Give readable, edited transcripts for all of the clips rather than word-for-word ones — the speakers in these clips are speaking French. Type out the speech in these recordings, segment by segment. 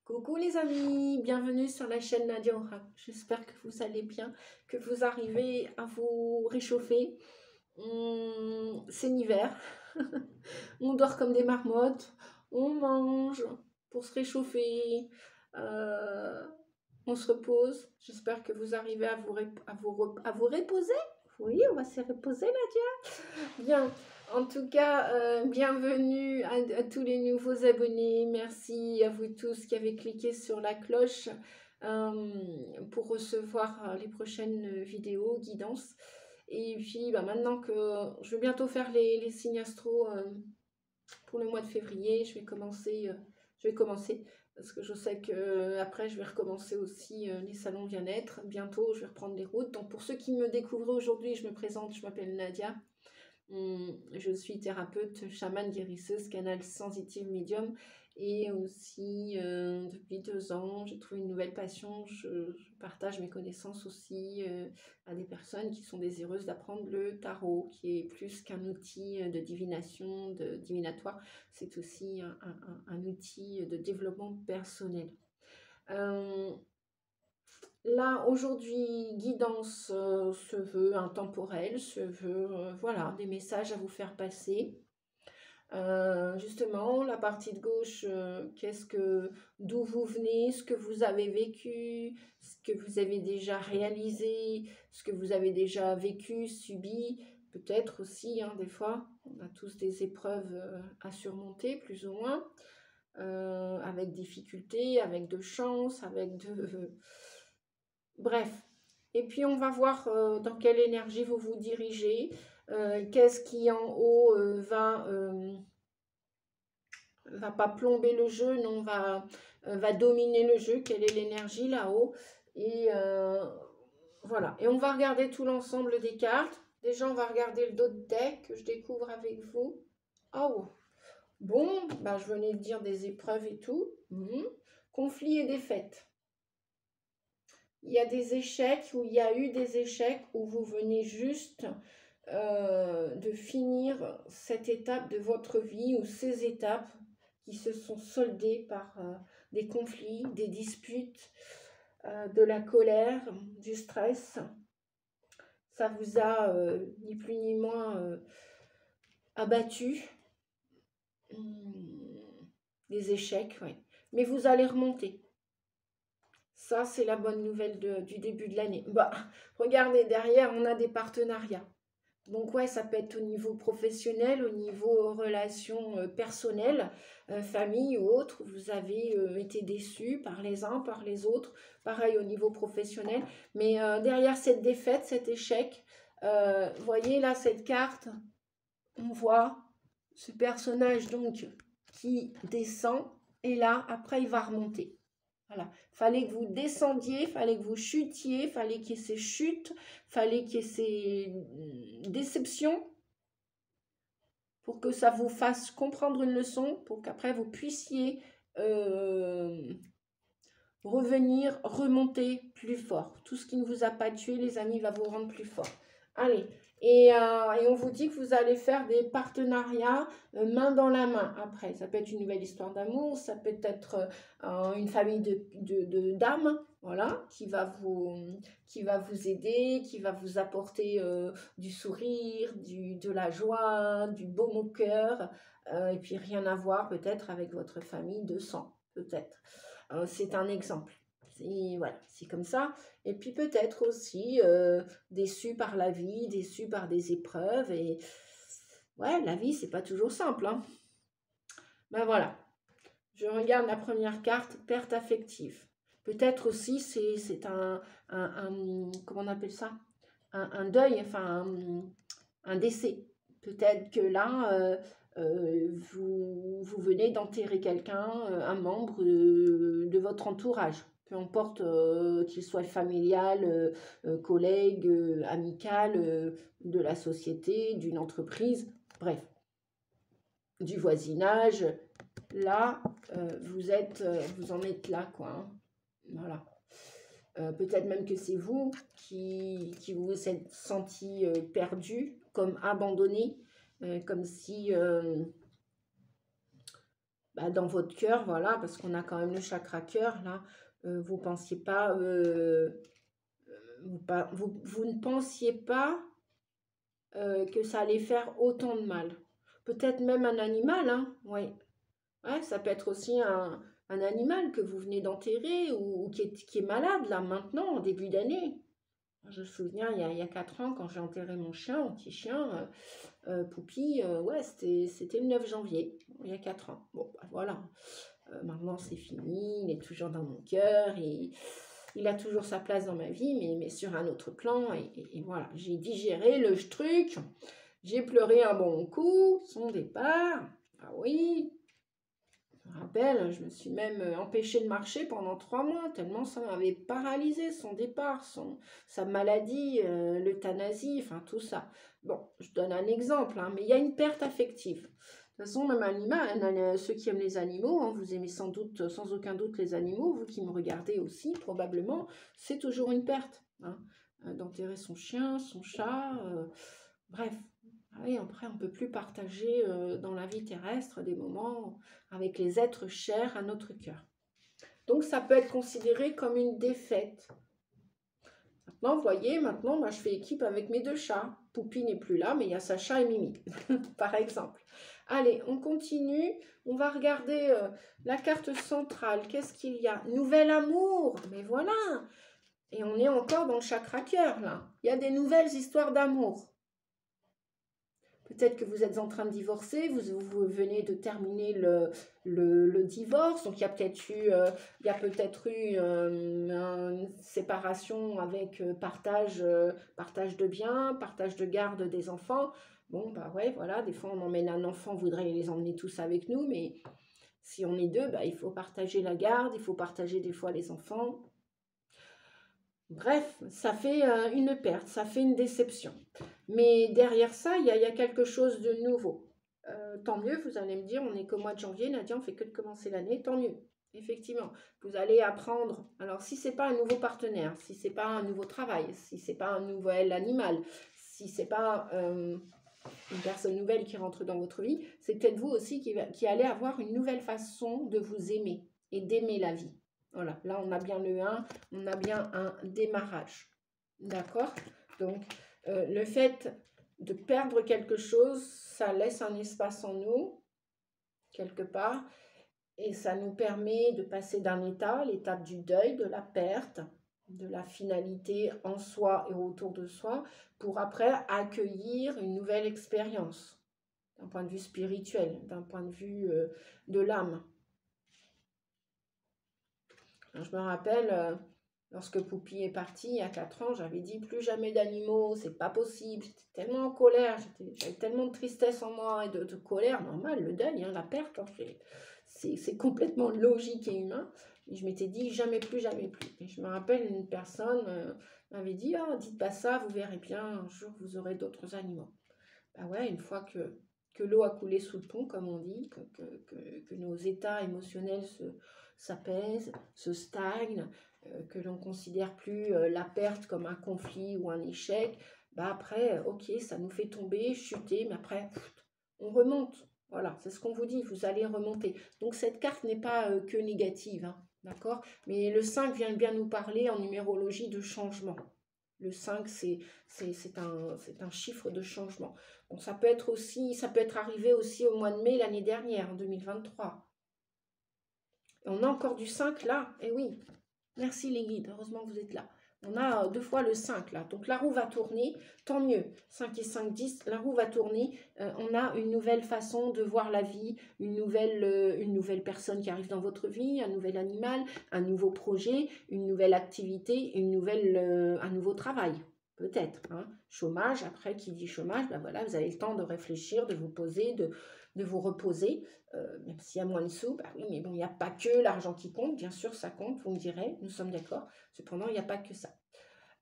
Coucou les amis, bienvenue sur la chaîne Nadia Aura. J'espère que vous allez bien, que vous arrivez à vous réchauffer. C'est l'hiver, on dort comme des marmottes, on mange pour se réchauffer, on se repose. J'espère que vous arrivez à vous reposer. Oui, on va se reposer Nadia. Bien. En tout cas, bienvenue à tous les nouveaux abonnés. Merci à vous tous qui avez cliqué sur la cloche pour recevoir les prochaines vidéos guidance. Et puis maintenant que je vais bientôt faire les signes astro pour le mois de février, je vais commencer parce que je sais que après je vais recommencer aussi les salons bien-être. Bientôt, je vais reprendre les routes. Donc pour ceux qui me découvrent aujourd'hui, je me présente, je m'appelle Nadia. Je suis thérapeute, chamane guérisseuse, canal sensitive médium et aussi depuis 2 ans, j'ai trouvé une nouvelle passion. Je partage mes connaissances aussi à des personnes qui sont désireuses d'apprendre le tarot, qui est plus qu'un outil de divination, de divinatoire, c'est aussi un outil de développement personnel. Là, aujourd'hui, guidance se veut intemporelle, se veut, voilà, des messages à vous faire passer. Justement, la partie de gauche, d'où vous venez, ce que vous avez vécu, ce que vous avez déjà réalisé, ce que vous avez déjà vécu, subi, peut-être aussi, des fois, on a tous des épreuves à surmonter, plus ou moins, avec difficulté, avec de chance, avec de... Bref, et puis on va voir dans quelle énergie vous vous dirigez, qu'est-ce qui en haut va pas plomber le jeu, non, va dominer le jeu, quelle est l'énergie là-haut. Et voilà, et on va regarder tout l'ensemble des cartes. Déjà, on va regarder le dos de deck que je découvre avec vous. Oh, bon, je venais de dire des épreuves et tout. Conflits et défaites. Il y a des échecs, ou il y a eu des échecs, où vous venez juste de finir cette étape de votre vie, ou ces étapes qui se sont soldées par des conflits, des disputes, de la colère, du stress. Ça vous a ni plus ni moins abattu. Des échecs, oui. Mais vous allez remonter. Ça, c'est la bonne nouvelle du début de l'année. Regardez, derrière, on a des partenariats. Donc, ouais, ça peut être au niveau professionnel, au niveau relations personnelles, famille ou autre. Vous avez été déçus par les uns, par les autres. Pareil au niveau professionnel. Mais derrière cette défaite, cet échec, vous voyez là, cette carte, on voit ce personnage donc qui descend. Et là, après, il va remonter. Voilà, fallait que vous descendiez, fallait que vous chutiez, fallait qu'il y ait ces chutes, fallait qu'il y ait ces déceptions pour que ça vous fasse comprendre une leçon, pour qu'après vous puissiez revenir, remonter plus fort. Tout ce qui ne vous a pas tué, les amis, va vous rendre plus fort. Allez, et on vous dit que vous allez faire des partenariats main dans la main après. Ça peut être une nouvelle histoire d'amour, ça peut être une famille de dames, voilà, qui va vous aider, qui va vous apporter du sourire, de la joie, du baume au cœur, et puis rien à voir peut-être avec votre famille de sang, peut-être. C'est un exemple. Voilà, c'est comme ça. Et puis peut-être aussi déçu par la vie, déçu par des épreuves. Et ouais, la vie, c'est pas toujours simple. Voilà. Je regarde la première carte, perte affective. Peut-être aussi c'est un comment on appelle ça, un deuil, enfin un décès. Peut-être que là, vous venez d'enterrer quelqu'un, un membre de votre entourage. Peu importe qu'il soit familial, collègue, amical, de la société, d'une entreprise, bref, du voisinage. Là, vous en êtes là, quoi. Voilà. Peut-être même que c'est vous qui vous êtes senti perdu, comme abandonné, comme si dans votre cœur, voilà, parce qu'on a quand même le chakra cœur, là, vous pensiez pas, vous ne pensiez pas que ça allait faire autant de mal. Peut-être même un animal, hein, oui. Ouais, ça peut être aussi un animal que vous venez d'enterrer ou qui est malade, là, maintenant, en début d'année. Je me souviens, il y a 4 ans, quand j'ai enterré mon chien, mon petit chien, Poupi, ouais, c'était le 9 janvier, il y a 4 ans. Bon, voilà. Maintenant, c'est fini, il est toujours dans mon cœur, il a toujours sa place dans ma vie, mais sur un autre plan. Et voilà, j'ai digéré le truc, j'ai pleuré un bon coup, son départ. Ah oui, je me rappelle, je me suis même empêchée de marcher pendant 3 mois, tellement ça m'avait paralysé, son départ, sa maladie, l'euthanasie, enfin tout ça. Bon, je donne un exemple, hein, mais il y a une perte affective. De toute façon, même ceux qui aiment les animaux, hein, vous aimez sans doute, sans aucun doute les animaux, vous qui me regardez aussi, probablement, c'est toujours une perte. Hein, d'enterrer son chien, son chat, bref. Ah oui, après, on ne peut plus partager dans la vie terrestre des moments avec les êtres chers à notre cœur. Donc, ça peut être considéré comme une défaite. Maintenant, vous voyez, maintenant, moi, je fais équipe avec mes 2 chats. Poupi n'est plus là, mais il y a Sacha et Mimi, par exemple. Allez, on continue. On va regarder la carte centrale. Qu'est-ce qu'il y a? Nouvel amour. Mais voilà. Et on est encore dans le chakra cœur, là. Il y a des nouvelles histoires d'amour. Peut-être que vous êtes en train de divorcer, vous venez de terminer le divorce, donc il y a peut-être eu une séparation avec partage de biens, partage de garde des enfants. Bon, bah ouais, voilà, des fois on emmène un enfant, on voudrait les emmener tous avec nous, mais si on est 2, bah, il faut partager la garde, il faut partager des fois les enfants. Bref, ça fait une perte, ça fait une déception. Mais derrière ça, il y a quelque chose de nouveau. Tant mieux, vous allez me dire, on n'est qu'au mois de janvier, Nadia, on fait que de commencer l'année, tant mieux. Effectivement, vous allez apprendre. Alors, si c'est pas un nouveau partenaire, si c'est pas un nouveau travail, si c'est pas un nouvel animal, si c'est pas une personne nouvelle qui rentre dans votre vie, c'est peut-être vous aussi qui allez avoir une nouvelle façon de vous aimer et d'aimer la vie. Voilà, là on a bien le 1, on a bien un démarrage. D'accord? Donc, le fait de perdre quelque chose, ça laisse un espace en nous, quelque part, et ça nous permet de passer d'un état, l'étape du deuil, de la perte, de la finalité en soi et autour de soi, pour après accueillir une nouvelle expérience, d'un point de vue spirituel, d'un point de vue de l'âme. Je me rappelle, lorsque Poupi est parti, il y a 4 ans, j'avais dit plus jamais d'animaux, c'est pas possible. J'étais tellement en colère, j'avais tellement de tristesse en moi et de colère, normal, le deuil, hein, la perte, hein, c'est complètement logique et humain. Et je m'étais dit jamais plus, jamais plus. Et je me rappelle, une personne m'avait dit, oh, dites pas ça, vous verrez bien, un jour vous aurez d'autres animaux. Bah ouais, une fois que l'eau a coulé sous le pont, comme on dit, que nos états émotionnels s'apaisent, se stagnent, que l'on ne considère plus la perte comme un conflit ou un échec, bah après, ok, ça nous fait tomber, chuter, mais après, on remonte. Voilà, c'est ce qu'on vous dit, vous allez remonter. Donc cette carte n'est pas que négative, hein, d'accord? Mais le 5 vient bien nous parler en numérologie de changement. Le 5, c'est un chiffre de changement. Bon, ça peut être arrivé aussi au mois de mai l'année dernière, en 2023. Et on a encore du 5 là. Eh oui, merci les guides, heureusement que vous êtes là. On a 2 fois le 5 là. Donc la roue va tourner, tant mieux. 5 et 5, 10, la roue va tourner. On a une nouvelle façon de voir la vie, une nouvelle personne qui arrive dans votre vie, un nouvel animal, un nouveau projet, une nouvelle activité, un nouveau travail. Peut-être. Hein. Chômage, après qui dit chômage, ben voilà, vous avez le temps de réfléchir, de vous poser, de vous reposer. Même s'il y a moins de sous, bah oui, mais bon, il n'y a pas que l'argent qui compte, bien sûr, ça compte, vous me direz, nous sommes d'accord. Cependant, il n'y a pas que ça.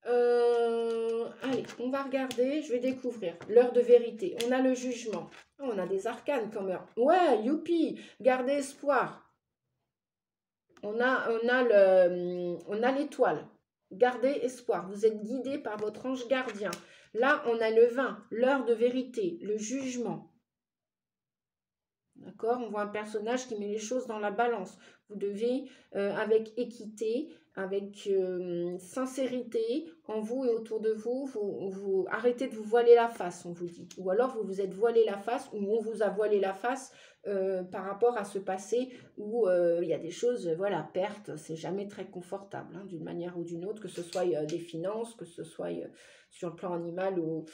Allez, on va regarder, je vais découvrir l'heure de vérité. On a le jugement. Oh, on a des arcanes comme heure. Ouais, youpi, gardez espoir. On a l'étoile. Gardez espoir. Vous êtes guidé par votre ange gardien. Là, on a le 20, l'heure de vérité, le jugement. D'accord? On voit un personnage qui met les choses dans la balance. Vous devez, avec équité, avec sincérité, en vous et autour de vous, vous arrêtez de vous voiler la face, on vous dit. Ou alors vous vous êtes voilé la face, ou on vous a voilé la face par rapport à ce passé où il y a des choses, voilà, pertes, c'est jamais très confortable, hein, d'une manière ou d'une autre, que ce soit des finances, que ce soit sur le plan animal ou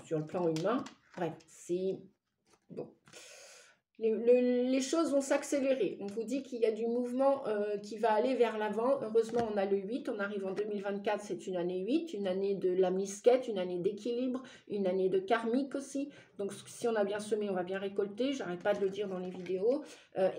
sur le plan humain. Bref, c'est... Bon, les choses vont s'accélérer. On vous dit qu'il y a du mouvement qui va aller vers l'avant. Heureusement, on a le 8. On arrive en 2024, c'est une année 8, une année de la misquette, une année d'équilibre, une année de karmique aussi. Donc, si on a bien semé, on va bien récolter. J'arrête pas de le dire dans les vidéos.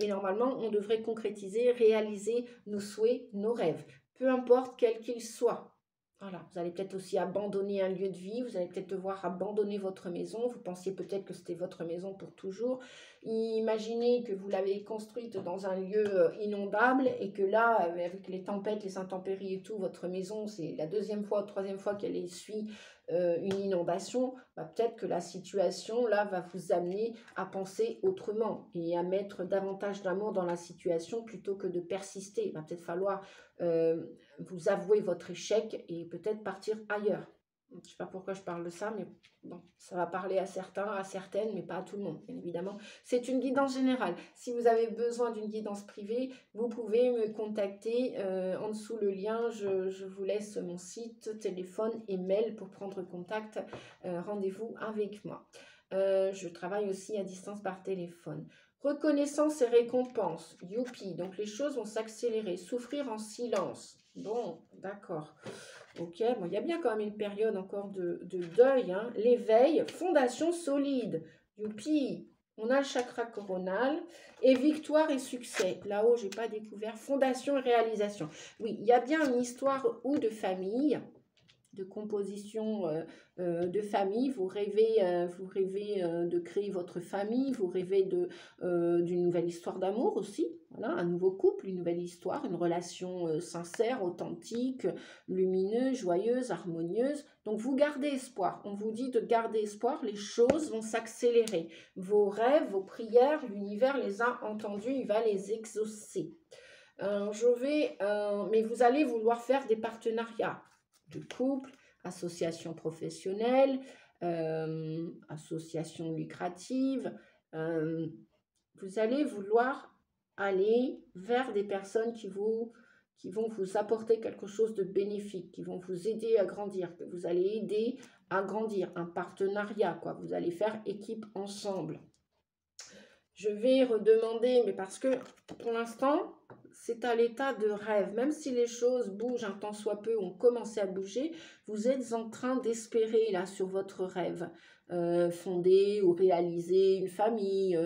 Et normalement, on devrait concrétiser, réaliser nos souhaits, nos rêves. Peu importe quels qu'ils soient. Voilà, vous allez peut-être aussi abandonner un lieu de vie, vous allez peut-être devoir abandonner votre maison, vous pensiez peut-être que c'était votre maison pour toujours. Imaginez que vous l'avez construite dans un lieu inondable et que là, avec les tempêtes, les intempéries et tout, votre maison, c'est la deuxième fois, troisième fois qu'elle essuie une inondation. Bah, peut-être que la situation, là, va vous amener à penser autrement et à mettre davantage d'amour dans la situation plutôt que de persister. Il va peut-être falloir vous avouer votre échec et peut-être partir ailleurs. Je ne sais pas pourquoi je parle de ça, mais bon, ça va parler à certains, à certaines, mais pas à tout le monde, bien évidemment. C'est une guidance générale. Si vous avez besoin d'une guidance privée, vous pouvez me contacter en dessous le lien. Je vous laisse mon site, téléphone et mail pour prendre contact. Rendez-vous avec moi. Je travaille aussi à distance par téléphone. Reconnaissance et récompense. Youpi. Donc les choses vont s'accélérer. Souffrir en silence. Bon, d'accord. Ok, bon, il y a bien quand même une période encore de deuil. Hein. L'éveil, fondation solide. Youpi. On a le chakra coronal. Et victoire et succès. Là-haut, je n'ai pas découvert. Fondation et réalisation. Oui, il y a bien une histoire ou de famille, de composition de famille, vous rêvez de créer votre famille, vous rêvez d'une nouvelle histoire d'amour aussi, voilà, un nouveau couple, une nouvelle histoire, une relation sincère, authentique, lumineuse, joyeuse, harmonieuse. Donc vous gardez espoir, on vous dit de garder espoir, les choses vont s'accélérer. Vos rêves, vos prières, l'univers les a entendus, il va les exaucer. Mais vous allez vouloir faire des partenariats de couple, associations professionnelles, associations lucratives. Vous allez vouloir aller vers des personnes qui vont vous apporter quelque chose de bénéfique, qui vont vous aider à grandir, que vous allez aider à grandir, un partenariat, quoi. Vous allez faire équipe ensemble. Je vais redemander, mais parce que pour l'instant, c'est à l'état de rêve. Même si les choses bougent un tant soit peu, ont commencé à bouger, vous êtes en train d'espérer là sur votre rêve. Fonder ou réaliser une famille,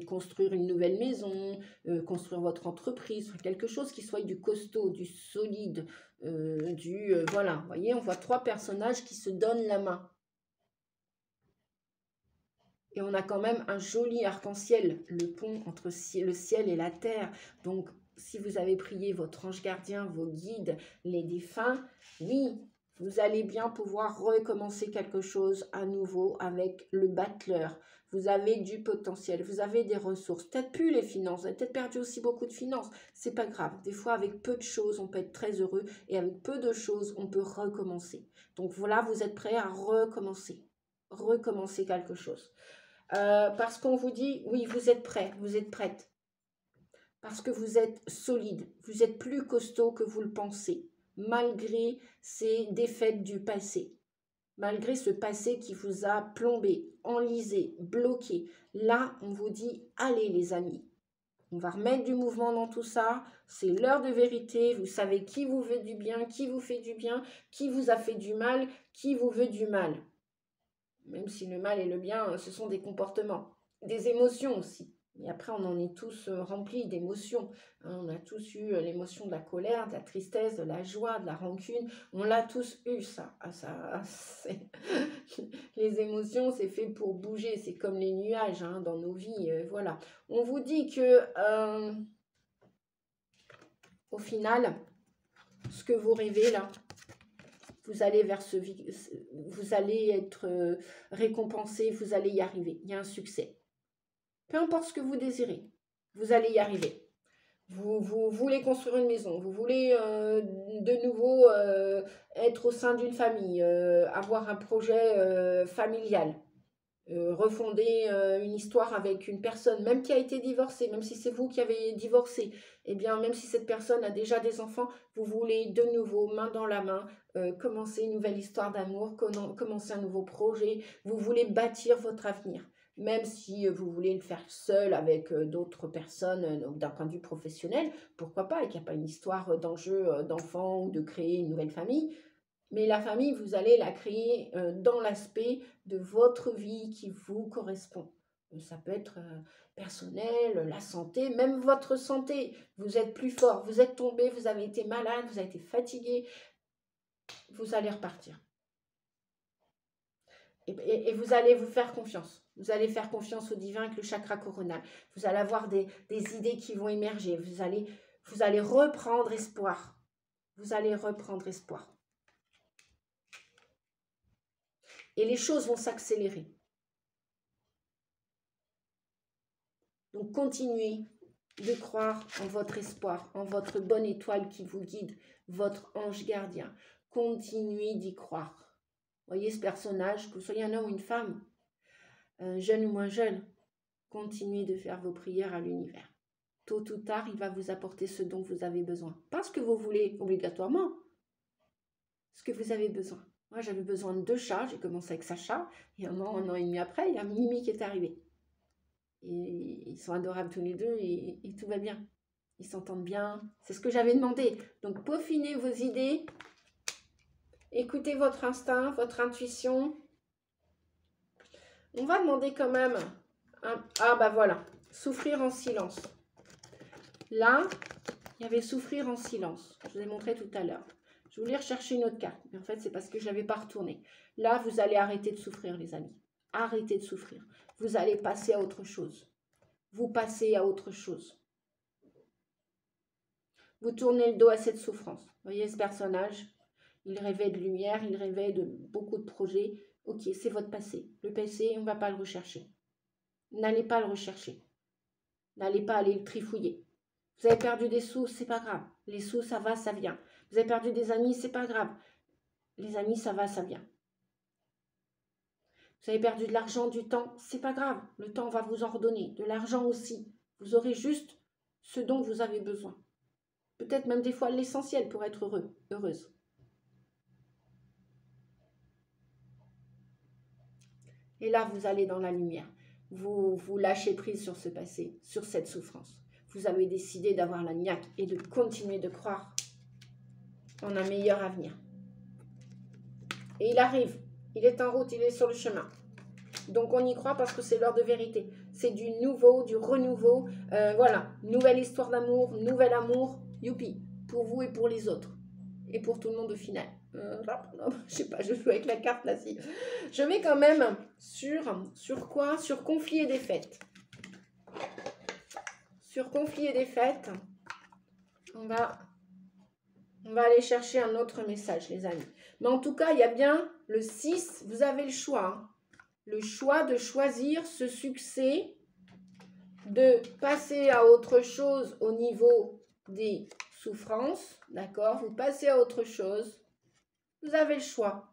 construire une nouvelle maison, construire votre entreprise, quelque chose qui soit du costaud, du solide, voilà. Vous voyez, on voit 3 personnages qui se donnent la main. Et on a quand même un joli arc-en-ciel, le pont entre le ciel et la terre. Donc, si vous avez prié votre ange gardien, vos guides, les défunts, oui, vous allez bien pouvoir recommencer quelque chose à nouveau avec le battleur. Vous avez du potentiel, vous avez des ressources, peut-être plus les finances, vous avez peut-être perdu aussi beaucoup de finances, c'est pas grave. Des fois, avec peu de choses, on peut être très heureux et avec peu de choses, on peut recommencer. Donc voilà, vous êtes prêts à recommencer quelque chose. Parce qu'on vous dit, oui, vous êtes prêts, vous êtes prête. Parce que vous êtes solide, vous êtes plus costaud que vous le pensez, malgré ces défaites du passé. Malgré ce passé qui vous a plombé, enlisé, bloqué. Là, on vous dit, allez les amis, on va remettre du mouvement dans tout ça. C'est l'heure de vérité. Vous savez qui vous veut du bien, qui vous fait du bien, qui vous a fait du mal, qui vous veut du mal. Même si le mal et le bien, ce sont des comportements, des émotions aussi. Et après, on en est tous remplis d'émotions. On a tous eu l'émotion de la colère, de la tristesse, de la joie, de la rancune. On l'a tous eu, ça. Les émotions, c'est fait pour bouger. C'est comme les nuages dans nos vies. Voilà. On vous dit que, au final, ce que vous rêvez là, vous allez vous allez être récompensé, vous allez y arriver. Il y a un succès. Peu importe ce que vous désirez, vous allez y arriver. Vous voulez construire une maison, vous voulez de nouveau être au sein d'une famille, avoir un projet familial, refonder une histoire avec une personne, même qui a été divorcée, même si c'est vous qui avez divorcé, eh bien, même si cette personne a déjà des enfants, vous voulez de nouveau, main dans la main, commencer une nouvelle histoire d'amour, commencer un nouveau projet, vous voulez bâtir votre avenir. Même si vous voulez le faire seul avec d'autres personnes, donc d'un point de vue professionnel, pourquoi pas, et qu'il n'y a pas une histoire d'enjeu d'enfant ou de créer une nouvelle famille. Mais la famille, vous allez la créer dans l'aspect de votre vie qui vous correspond. Ça peut être personnel, la santé, même votre santé. Vous êtes plus fort, vous êtes tombé, vous avez été malade, vous avez été fatigué. Vous allez repartir. Et vous allez vous faire confiance. Vous allez faire confiance au divin avec le chakra coronal. Vous allez avoir des idées qui vont émerger. Vous allez reprendre espoir. Vous allez reprendre espoir. Et les choses vont s'accélérer. Donc continuez de croire en votre espoir, en votre bonne étoile qui vous guide, votre ange gardien. Continuez d'y croire. Voyez ce personnage, que vous soyez un homme ou une femme, jeune ou moins jeune, continuez de faire vos prières à l'univers. Tôt ou tard, il va vous apporter ce dont vous avez besoin. Pas ce que vous voulez obligatoirement, ce que vous avez besoin. Moi, j'avais besoin de 2 chats, j'ai commencé avec Sacha, et un an et demi après, il y a Mimi qui est arrivé. Et ils sont adorables tous les deux, et tout va bien. Ils s'entendent bien, c'est ce que j'avais demandé. Donc, peaufinez vos idées, écoutez votre instinct, votre intuition. On va demander quand même, ah bah voilà, souffrir en silence. Là, il y avait souffrir en silence, je vous ai montré tout à l'heure. Je voulais rechercher une autre carte, mais en fait, c'est parce que je ne l'avais pas retournée. Là, vous allez arrêter de souffrir, les amis. Arrêtez de souffrir. Vous allez passer à autre chose. Vous passez à autre chose. Vous tournez le dos à cette souffrance. Vous voyez ce personnage? Il rêvait de lumière, il rêvait de beaucoup de projets. Ok, c'est votre passé. Le passé, on ne va pas le rechercher. N'allez pas le rechercher. N'allez pas aller le trifouiller. Vous avez perdu des sous, c'est pas grave. Les sous, ça va, ça vient. Vous avez perdu des amis, c'est pas grave. Les amis, ça va, ça vient. Vous avez perdu de l'argent, du temps, c'est pas grave. Le temps va vous en redonner. De l'argent aussi. Vous aurez juste ce dont vous avez besoin. Peut-être même des fois l'essentiel pour être heureux, heureuse. Et là, vous allez dans la lumière. Vous lâchez prise sur ce passé, sur cette souffrance. Vous avez décidé d'avoir la niaque et de continuer de croire en un meilleur avenir. Et il arrive, il est en route, il est sur le chemin. Donc on y croit parce que c'est l'heure de vérité. C'est du nouveau, du renouveau. Voilà, nouvelle histoire d'amour, nouvel amour, youpi, pour vous et pour les autres. Et pour tout le monde au final. Je sais pas, je joue avec la carte là. Si. Je mets quand même sur quoi? Sur conflit et défaite. Sur conflit et défaite, on va aller chercher un autre message, les amis. Mais en tout cas, il y a bien le 6, vous avez le choix. Hein. Le choix de choisir ce succès, de passer à autre chose au niveau des souffrances, d'accord? Vous passez à autre chose. Vous avez le choix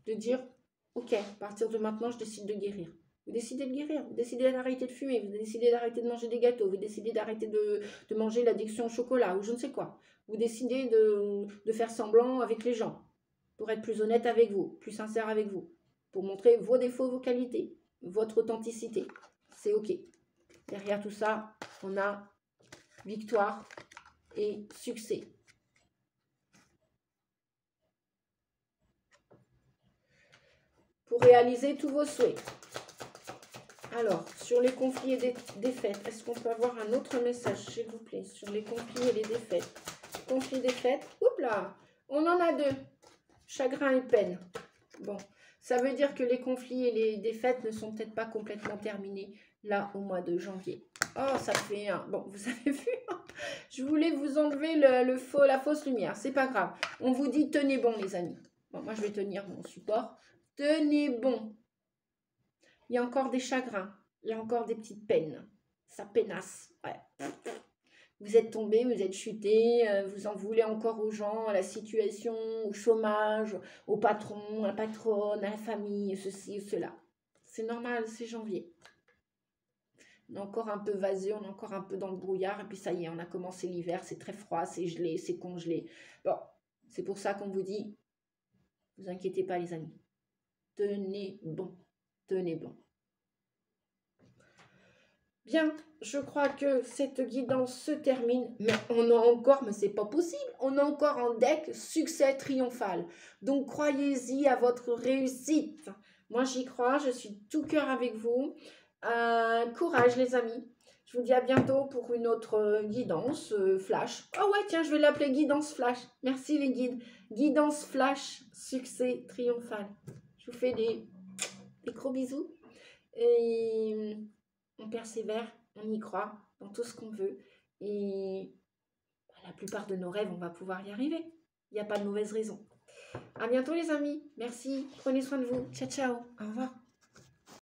de dire, ok, à partir de maintenant, je décide de guérir. Vous décidez de guérir, vous décidez d'arrêter de fumer, vous décidez d'arrêter de manger des gâteaux, vous décidez d'arrêter de manger l'addiction au chocolat ou je ne sais quoi. Vous décidez de faire semblant avec les gens pour être plus honnête avec vous, plus sincère avec vous, pour montrer vos défauts, vos qualités, votre authenticité. C'est ok. Derrière tout ça, on a victoire et succès. Pour réaliser tous vos souhaits. Alors, sur les conflits et défaites, est-ce qu'on peut avoir un autre message, s'il vous plaît, sur les conflits et les défaites? Conflits, défaites, oups là, on en a 2. Chagrin et peine. Bon, ça veut dire que les conflits et les défaites ne sont peut-être pas complètement terminés, là, au mois de janvier. Oh, ça fait un... Bon, vous avez vu, je voulais vous enlever la fausse lumière, c'est pas grave. On vous dit, tenez bon, les amis. Bon, moi, je vais tenir mon support. Tenez bon. Il y a encore des chagrins, il y a encore des petites peines. ça pénasse. Ouais. Vous êtes tombé, vous êtes chuté, vous en voulez encore aux gens, à la situation, au chômage, au patron, à la patronne, à la famille, ceci ou cela. C'est normal, c'est janvier. On est encore un peu vaseux, on est encore un peu dans le brouillard, et puis ça y est, on a commencé l'hiver, c'est très froid, c'est gelé, c'est congelé. Bon, c'est pour ça qu'on vous dit, vous inquiétez pas les amis, tenez bon, tenez bon. Bien, je crois que cette guidance se termine, mais on a encore, mais c'est pas possible, on a encore un deck succès triomphal. Donc croyez-y à votre réussite. Moi j'y crois, je suis tout cœur avec vous. Courage les amis. Je vous dis à bientôt pour une autre guidance flash. Oh ouais, tiens, je vais l'appeler guidance flash. Merci les guides. Guidance flash, succès triomphal. Je vous fais des gros bisous. Et on persévère, on y croit dans tout ce qu'on veut. Et la plupart de nos rêves, on va pouvoir y arriver. Il n'y a pas de mauvaise raison. À bientôt les amis. Merci. Prenez soin de vous. Ciao, ciao. Au revoir.